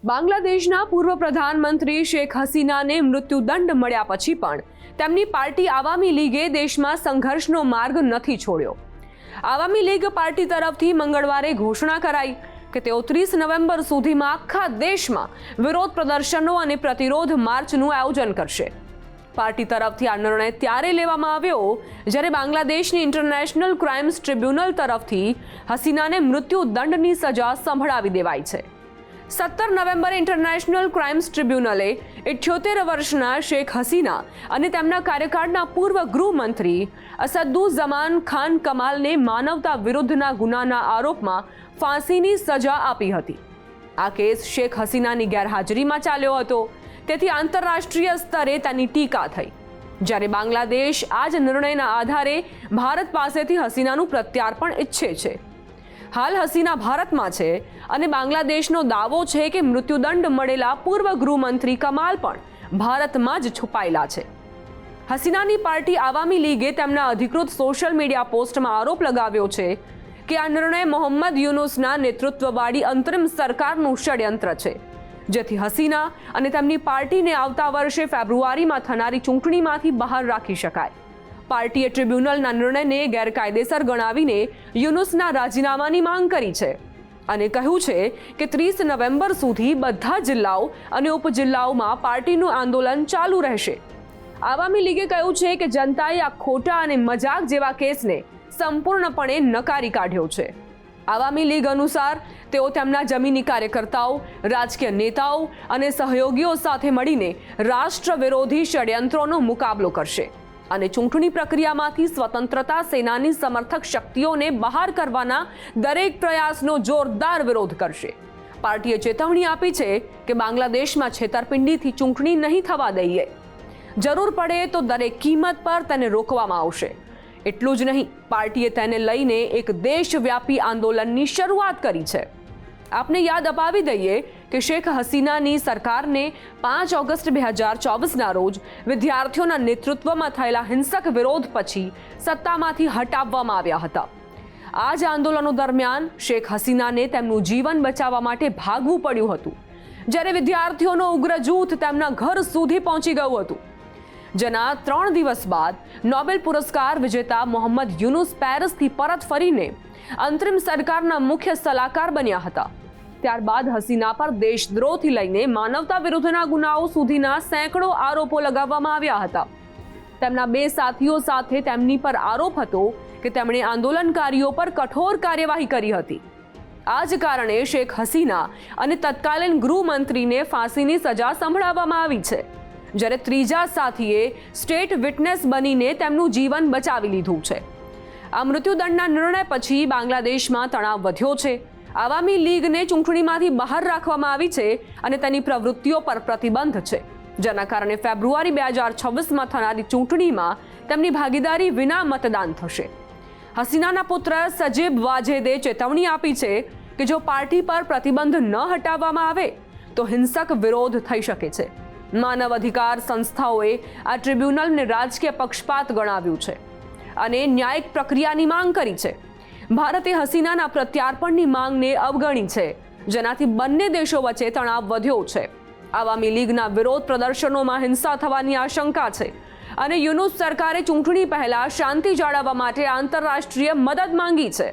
બાંગ્લાદેશના પૂર્વ પ્રધાનમંત્રી શેખ હસીનાને મૃત્યુદંડ મળ્યા પછી પણ તેમની પાર્ટી આવામી લીગે દેશમાં સંઘર્ષનો માર્ગ નથી છોડ્યો। આવામી લીગ પાર્ટી તરફથી મંગળવારે ઘોષણા કરાઈ કે તેઓ 30 નવેમ્બર સુધીમાં આખા દેશમાં વિરોધ પ્રદર્શનો અને પ્રતિરોધ માર્ચનું આયોજન કરશે। પાર્ટી તરફથી આ નિર્ણય ત્યારે લેવામાં આવ્યો જ્યારે બાંગ્લાદેશની ઇન્ટરનેશનલ ક્રાઇમ્સ ટ્રિબ્યુનલ તરફથી હસીનાને મૃત્યુદંડની સજા સંભળાવી દેવાઈ છે। 17 નવેમ્બરે ઇન્ટરનેશનલ ક્રાઇમ્સ ટ્રિબ્યુનલે 78 વર્ષના શેખ હસીના અને તેમના કાર્યકાળના પૂર્વ ગૃહમંત્રી અસદુઝ્ઝમાન ખાન કમાલને માનવતા વિરુદ્ધના ગુનાના આરોપમાં ફાંસીની સજા આપી હતી। આ કેસ શેખ હસીનાની ગેરહાજરીમાં ચાલ્યો હતો, તેથી આંતરરાષ્ટ્રીય સ્તરે તેની ટીકા થઈ। જ્યારે બાંગ્લાદેશ આ જ નિર્ણયના આધારે ભારત પાસેથી હસીનાનું પ્રત્યાર્પણ ઈચ્છે છે। હાલ હસીના ભારતમાં છે અને બાંગ્લાદેશનો દાવો છે કે મૃત્યુદંડ મળેલા પૂર્વ ગૃહમંત્રી કમાલ પણ ભારતમાં જ છુપાયેલા છે। હસીનાની પાર્ટી આવામી લીગે તેમના અધિકૃત સોશિયલ મીડિયા પોસ્ટમાં આરોપ લગાવ્યો છે કે આ નિર્ણય મોહમ્મદ યુનુસના નેતૃત્વવાળી અંતરિમ સરકારનું ષડયંત્ર છે, જેથી હસીના અને તેમની પાર્ટીને આવતા વર્ષે ફેબ્રુઆરીમાં થનારી ચૂંટણીમાંથી બહાર રાખી શકાય। પાર્ટીએ ટ્રિબ્યુનલના નિર્ણયને ગેરકાયદેસર ગણાવીને યુનુસના રાજીનામાની માંગ કરી છે અને કહ્યું છે કે 30 નવેમ્બર સુધી બધા જિલ્લાઓ અને ઉપજિલ્લાઓમાં પાર્ટીનું આંદોલન ચાલુ રહેશે। આવામી લીગે કહ્યું છે કે જનતાએ આ ખોટા અને મજાક જેવા કેસને સંપૂર્ણપણે નકારી કાઢ્યો છે। આવામી લીગ અનુસાર તેઓ તેમના જમીની કાર્યકર્તાઓ, રાજકીય નેતાઓ અને સહયોગીઓ સાથે મળીને રાષ્ટ્ર વિરોધી ષડયંત્રોનો મુકાબલો કરશે અને ચૂંટણી પ્રક્રિયામાંથી સ્વતંત્રતા સેનાની સમર્થક શક્તિઓને બહાર કરવાના દરેક પ્રયાસનો જોરદાર વિરોધ કરશે। પાર્ટીએ ચેતવણી આપી છે કે બાંગ્લાદેશમાં છેતરપિંડીથી ચૂંટણી નહીં થવા દઈએ। જરૂર પડે તો દરેક કિંમત પર તેને રોકવામાં આવશે। એટલું જ નહીં, પાર્ટીએ તેને લઈને એક દેશવ્યાપી આંદોલનની શરૂઆત કરી છે। આપને યાદ અપાવી દઈએ કે શેખ હસીનાની સરકારને 5 ઓગસ્ટ 2024ના રોજ વિદ્યાર્થીઓના નેતૃત્વમાં થયેલા હિંસક વિરોધ પછી સત્તામાંથી હટાવવામાં આવ્યા હતા। આ જ આંદોલનો દરમિયાન શેખ હસીનાને તેમનું જીવન બચાવવા માટે ભાગવું પડ્યું હતું, જ્યારે વિદ્યાર્થીઓનો ઉગ્ર જૂથ તેમના ઘર સુધી પહોંચી ગયું હતું। જેના 3 દિવસ બાદ નોબેલ પુરસ્કાર વિજેતા મોહમ્મદ યુનુસ પેરિસથી પરત ફરીને અંતરિમ સરકારના મુખ્ય સલાહકાર બન્યા હતા। ત્યારબાદ હસીના પર દેશદ્રોહથી લઈને માનવતા વિરુદ્ધના ગુનાઓ સુધીના સેંકડો આરોપો લગાવવામાં આવ્યા હતા। તેમના 2 સાથીઓ સાથે તેમની પર આરોપ હતો કે તેમણે આંદોલનકારીઓ પર કઠોર કાર્યવાહી કરી હતી। આ જ કારણે શેખ હસીના અને તત્કાલીન ગૃહમંત્રીને ફાંસીની સજા સંભળાવવામાં આવી છે, જ્યારે ત્રીજા સાથીએ સ્ટેટ વિટનેસ બનીને તેમનું જીવન બચાવી લીધું છે। આ મૃત્યુદંડના નિર્ણય પછી બાંગ્લાદેશમાં તણાવ વધ્યો છે। આવામી લીગને ચૂંટણીમાંથી બહાર રાખવામાં આવી છે અને તેની પ્રવૃત્તિઓ પર પ્રતિબંધ છે, જેના કારણે ફેબ્રુઆરી 2026માં થનારી ચૂંટણીમાં તેમની ભાગીદારી વિના મતદાન થશે। હસીનાના પુત્ર સજીબ વાજેદે ચેતવણી આપી છે કે જો પાર્ટી પર પ્રતિબંધ ન હટાવવામાં આવે તો હિંસક વિરોધ થઈ શકે છે। માનવ અધિકાર સંસ્થાઓએ આ ટ્રિબ્યુનલને રાજકીય પક્ષપાત ગણાવ્યું છે અને ન્યાયિક પ્રક્રિયાની માંગ કરી છે। ભારતે હસીનાના પ્રત્યાર્પણની માંગને અવગણી છે, જેનાથી બંને દેશો વચ્ચે તણાવ વધ્યો છે। આવામી લીગના વિરોધ પ્રદર્શનોમાં હિંસા થવાની આશંકા છે અને યુનુસ સરકારે ચૂંટણી પહેલા શાંતિ જાળવવા માટે આંતરરાષ્ટ્રીય મદદ માંગી છે।